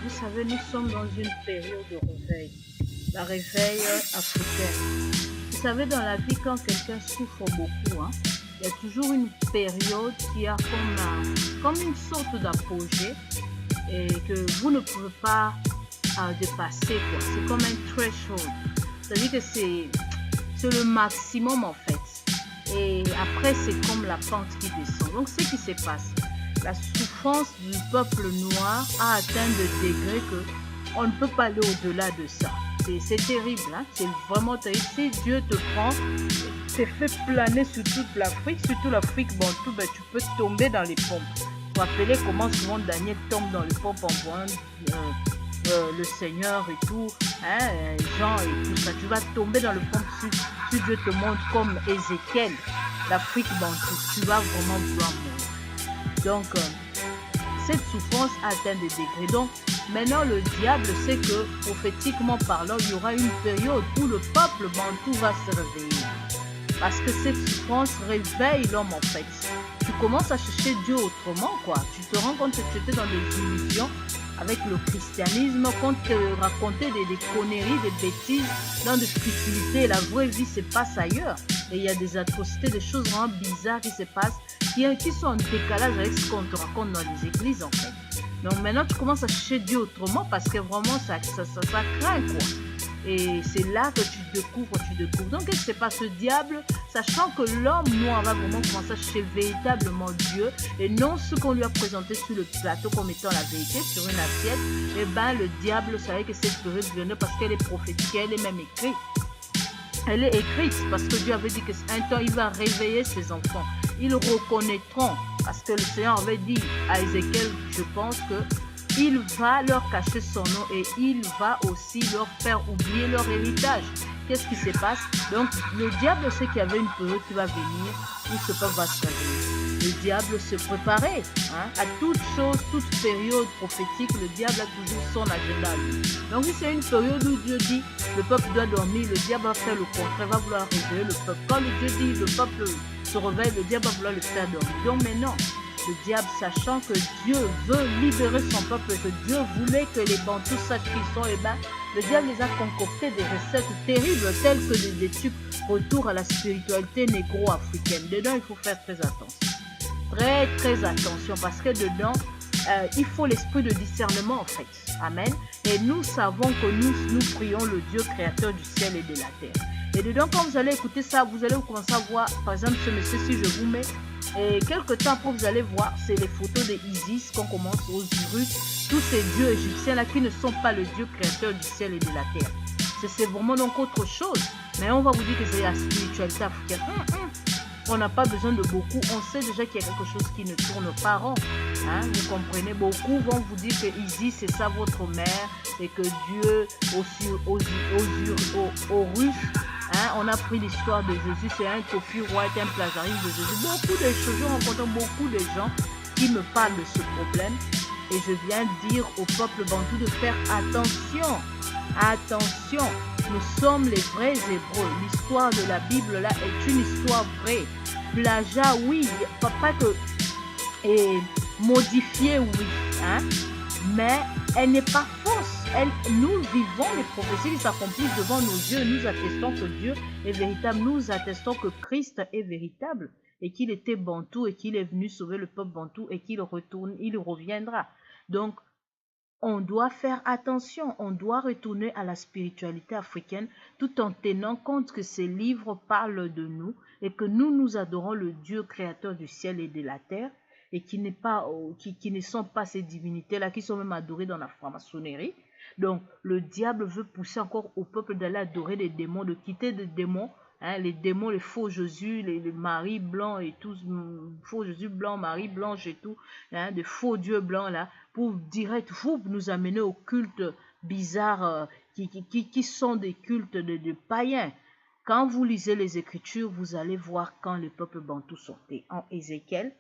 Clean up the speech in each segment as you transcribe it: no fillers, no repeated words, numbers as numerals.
Vous savez, nous sommes dans une période de réveil, la réveil africaine. Vous savez, dans la vie, quand quelqu'un souffre beaucoup, hein, il y a toujours une période qui a comme une sorte d'apogée et que vous ne pouvez pas dépasser, quoi. C'est comme un threshold. C'est-à-dire que c'est le maximum, en fait. Et après, c'est comme la pente qui descend. Donc, ce qui se passe, la souffrance du peuple noir a atteint des degrés qu'on ne peut pas aller au-delà de ça. C'est terrible, hein? C'est vraiment terrible. Si Dieu te prend, te fait planer sur toute l'Afrique, surtout l'Afrique bantou, ben, tu peux tomber dans les pompes. Vous vous rappelez comment souvent Daniel tombe dans les pompes en voyant le Seigneur et tout, hein, Jean et tout ça. Tu vas tomber dans le pompe si Dieu te montre comme Ézéchiel, l'Afrique bantou. Tu vas vraiment vouloir mourir. Donc, cette souffrance atteint des degrés. Donc, maintenant, le diable sait que, prophétiquement parlant, il y aura une période où le peuple bantou va se réveiller. Parce que cette souffrance réveille l'homme, en fait. Tu commences à chercher Dieu autrement, quoi. Tu te rends compte que tu étais dans des illusions avec le christianisme, qu'on te racontait des conneries, des bêtises, dans des futilités. La vraie vie se passe ailleurs. Et il y a des atrocités, des choses vraiment bizarres qui se passent, qui sont en décalage avec ce qu'on te raconte dans les églises, en fait. Donc maintenant, tu commences à chercher Dieu autrement parce que vraiment, ça craint, quoi. Et c'est là que tu découvres. Donc, qu'est-ce qui se passe? Ce diable, sachant que l'homme noir va vraiment commencer à chercher véritablement Dieu et non ce qu'on lui a présenté sur le plateau comme étant la vérité sur une assiette, et bien le diable savait que cette période venait parce qu'elle est prophétique, elle est même écrite. Elle est écrite parce que Dieu avait dit qu'un temps il va réveiller ses enfants. Ils reconnaîtront parce que le Seigneur avait dit à Ézéchiel, je pense que il va leur cacher son nom et il va aussi leur faire oublier leur héritage. Qu'est-ce qui se passe? Donc, le diable sait qu'il y avait une période qui va venir où ce peuple va se réveiller. Le diable se préparait, hein, à toute chose, toute période prophétique. Le diable a toujours son agenda. Donc, si c'est une période où Dieu dit le peuple doit dormir, le diable va faire le contraire, va vouloir réveiller le peuple. Quand Dieu dit le peuple se réveille, le diable va vouloir le faire dormir. Donc, maintenant, le diable, sachant que Dieu veut libérer son peuple et que Dieu voulait que les Bantous sachent qui ils sont, et bien, le diable les a concocté des recettes terribles telles que des trucs retour à la spiritualité négro-africaine. Dedans, il faut faire très attention. Très, très attention parce que dedans, il faut l'esprit de discernement en fait. Amen. Et nous savons que nous prions le Dieu créateur du ciel et de la terre. Et dedans, quand vous allez écouter ça, vous allez commencer à voir, par exemple, ce monsieur, si je vous mets, et quelques temps après, vous allez voir, c'est les photos d'Isis qu'on commence aux Osiris, tous ces dieux égyptiens-là qui ne sont pas le Dieu créateur du ciel et de la terre. C'est vraiment donc autre chose. Mais on va vous dire que c'est la spiritualité africaine. On n'a pas besoin de beaucoup. On sait déjà qu'il y a quelque chose qui ne tourne pas rond. Hein? Vous comprenez? Beaucoup vont vous dire que Isis, c'est ça votre mère, et que Dieu, Horus, hein? On a pris l'histoire de Jésus, c'est un copyright, un plagiarisme de Jésus. Beaucoup de choses, je rencontre beaucoup de gens qui me parlent de ce problème. Et je viens dire au peuple bantou de faire attention. Attention, nous sommes les vrais Hébreux. L'histoire de la Bible là est une histoire vraie. Plagiat, oui, pas que modifié, oui, hein, mais elle n'est pas fausse. Nous vivons les prophéties qui s'accomplissent devant nos yeux. Nous attestons que Dieu est véritable. Nous attestons que Christ est véritable et qu'il était bantou et qu'il est venu sauver le peuple bantou et qu'il reviendra. Donc, on doit faire attention, on doit retourner à la spiritualité africaine tout en tenant compte que ces livres parlent de nous et que nous adorons le Dieu créateur du ciel et de la terre et qui ne sont pas ces divinités-là, qui sont même adorées dans la franc-maçonnerie. Donc, le diable veut pousser encore au peuple d'aller adorer les démons, de quitter les démons, hein, les démons, les faux Jésus, les maris blancs et tous, faux Jésus blanc, Marie blanche et tout, hein, des faux dieux blancs là, pour direct vous nous amener aux cultes bizarres qui sont des cultes de païens. Quand vous lisez les Écritures, vous allez voir quand le peuple bantou sortait. En Ézéchiel,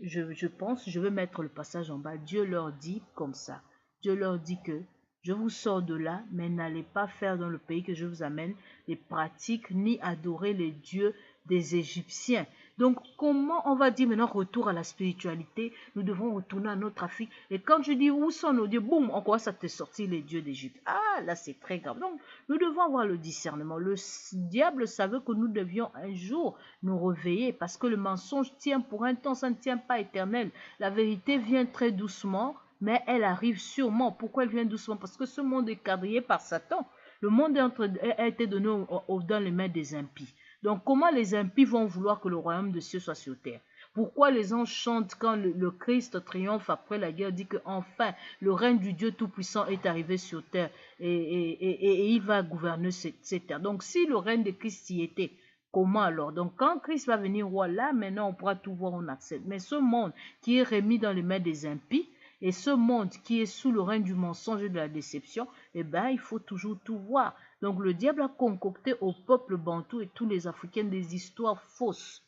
je pense, je vais mettre le passage en bas, Dieu leur dit comme ça. Dieu leur dit que je vous sors de là, mais n'allez pas faire dans le pays que je vous amène les pratiques ni adorer les dieux des Égyptiens. Donc, comment on va dire maintenant retour à la spiritualité? Nous devons retourner à notre Afrique. Et quand je dis où sont nos dieux, boum, on commence à te sortir les dieux d'Égypte. Ah, là, c'est très grave. Donc, nous devons avoir le discernement. Le diable savait que nous devions un jour nous réveiller parce que le mensonge tient pour un temps, ça ne tient pas éternel. La vérité vient très doucement, mais elle arrive sûrement. Pourquoi elle vient doucement? Parce que ce monde est quadrillé par Satan. Le monde a été donné dans les mains des impies. Donc, comment les impies vont vouloir que le royaume de Dieu soit sur terre? Pourquoi les anges chantent quand le Christ triomphe après la guerre, dit que enfin le règne du Dieu Tout-Puissant est arrivé sur terre et il va gouverner cette terre. Donc, si le règne de Christ y était, comment alors? Donc, quand Christ va venir roi, là, maintenant, on pourra tout voir, on accepte. Mais ce monde qui est remis dans les mains des impies, et ce monde qui est sous le règne du mensonge et de la déception, eh bien, il faut toujours tout voir. Donc, le diable a concocté au peuple bantou et tous les Africains des histoires fausses.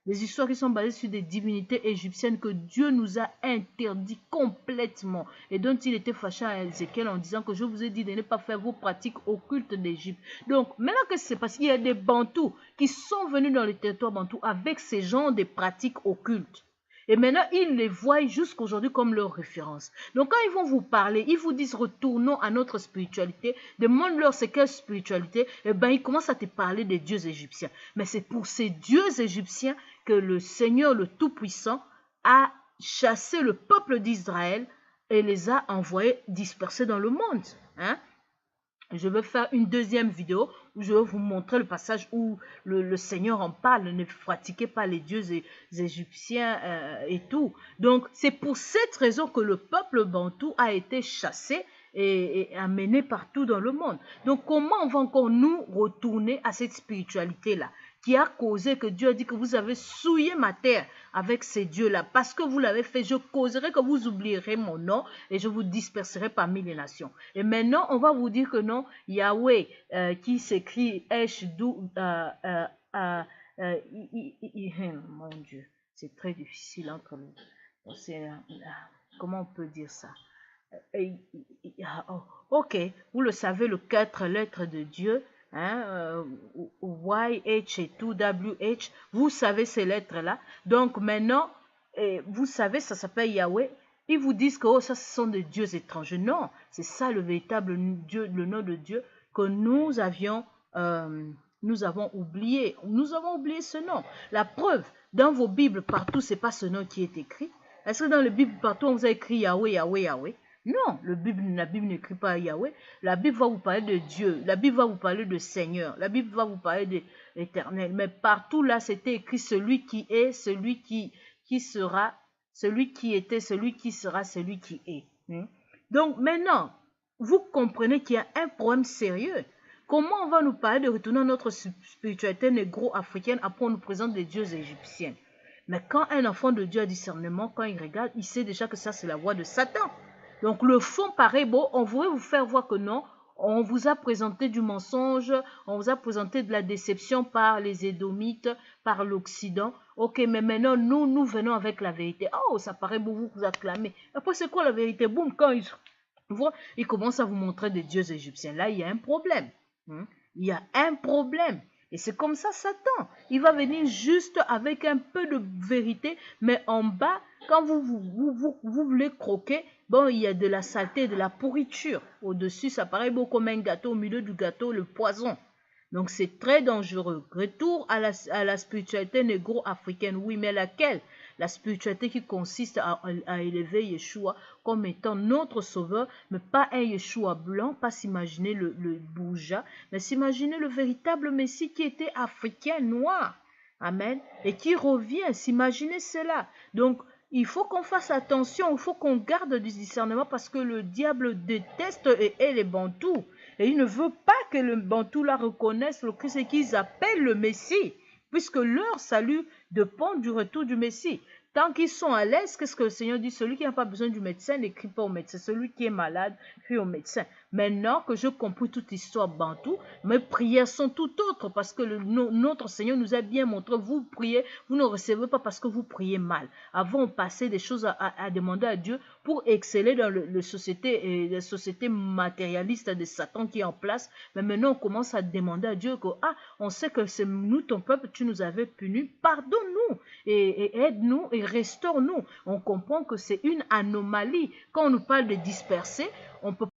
Des histoires qui sont basées sur des divinités égyptiennes que Dieu nous a interdit complètement et dont il était fâché à Ézéchiel en disant que je vous ai dit de ne pas faire vos pratiques occultes d'Égypte. Donc, maintenant que c'est parce qu'il y a des bantous qui sont venus dans le territoire bantou avec ces genres de pratiques occultes. Et maintenant, ils les voient jusqu'aujourd'hui comme leur référence. Donc, quand ils vont vous parler, ils vous disent retournons à notre spiritualité, demande-leur c'est quelle spiritualité, et bien, ils commencent à te parler des dieux égyptiens. Mais c'est pour ces dieux égyptiens que le Seigneur, le Tout-Puissant, a chassé le peuple d'Israël et les a envoyés disperser dans le monde. Je vais faire une deuxième vidéo où je vais vous montrer le passage où le Seigneur en parle. Ne pratiquez pas les dieux égyptiens et tout. Donc, c'est pour cette raison que le peuple bantou a été chassé et amené partout dans le monde. Donc, comment on va encore nous retourner à cette spiritualité-là qui a causé que Dieu a dit que vous avez souillé ma terre avec ces dieux-là. Parce que vous l'avez fait, je causerai que vous oublierez mon nom et je vous disperserai parmi les nations. Et maintenant, on va vous dire que non, Yahweh qui s'écrit H-Dou, mon Dieu, c'est très difficile entre nous. Comment on peut dire ça? Ok, vous le savez, le 4 lettres de Dieu, Y, H et tout, W, H, vous savez ces lettres-là. Donc maintenant, vous savez, ça s'appelle Yahweh. Ils vous disent que ça, ce sont des dieux étrangers. Non, c'est ça le véritable Dieu, le nom de Dieu que nous avons oublié. Nous avons oublié ce nom. La preuve, dans vos Bibles, partout, c'est pas ce nom qui est écrit. Est-ce que dans les Bibles, partout, on vous a écrit Yahweh, Yahweh, Yahweh? Non, la Bible n'écrit pas Yahweh. La Bible va vous parler de Dieu. La Bible va vous parler de Seigneur. La Bible va vous parler de l'Éternel. Mais partout là, c'était écrit celui qui est, celui qui sera, celui qui était, celui qui sera, celui qui est. Donc maintenant, vous comprenez qu'il y a un problème sérieux. Comment on va nous parler de retourner à notre spiritualité négro-africaine après on nous présente des dieux égyptiens? Mais quand un enfant de Dieu a discernement, quand il regarde, il sait déjà que ça c'est la voix de Satan. Donc le fond paraît beau, on voudrait vous faire voir que non, on vous a présenté du mensonge, on vous a présenté de la déception par les Édomites, par l'Occident. Ok, mais maintenant nous venons avec la vérité. Oh, ça paraît beau, vous acclamez. Après c'est quoi la vérité? Boum, quand ils commencent à vous montrer des dieux égyptiens. Là, il y a un problème. Il y a un problème. Et c'est comme ça Satan. Il va venir juste avec un peu de vérité, mais en bas, quand vous voulez croquer, bon, il y a de la saleté, de la pourriture. Au-dessus, ça paraît beau comme un gâteau. Au milieu du gâteau, le poison. Donc, c'est très dangereux. Retour à la spiritualité négro-africaine. Oui, mais laquelle? La spiritualité qui consiste à élever Yeshua comme étant notre sauveur, mais pas un Yeshua blanc, pas s'imaginer le Bouja, mais s'imaginer le véritable Messie qui était africain, noir. Amen. Et qui revient, s'imaginer cela. Donc, il faut qu'on fasse attention, il faut qu'on garde du discernement parce que le diable déteste et hait les bantous. Et il ne veut pas que le bantou la reconnaisse le Christ et qu'ils appellent le Messie, puisque leur salut dépend du retour du Messie. Tant qu'ils sont à l'aise, qu'est-ce que le Seigneur dit? Celui qui n'a pas besoin du médecin n'écrit pas au médecin. Celui qui est malade, crie au médecin. Maintenant que je comprends toute histoire bantou, mes prières sont tout autres parce que notre Seigneur nous a bien montré. Vous priez, vous ne recevez pas parce que vous priez mal. Avant, on passait des choses à demander à Dieu pour exceller dans la société matérialiste de Satan qui est en place. Mais maintenant, on commence à demander à Dieu que, on sait que c'est nous, ton peuple, tu nous avais punis, pardonne-nous et aide-nous et restaure-nous. On comprend que c'est une anomalie. Quand on nous parle de disperser, on peut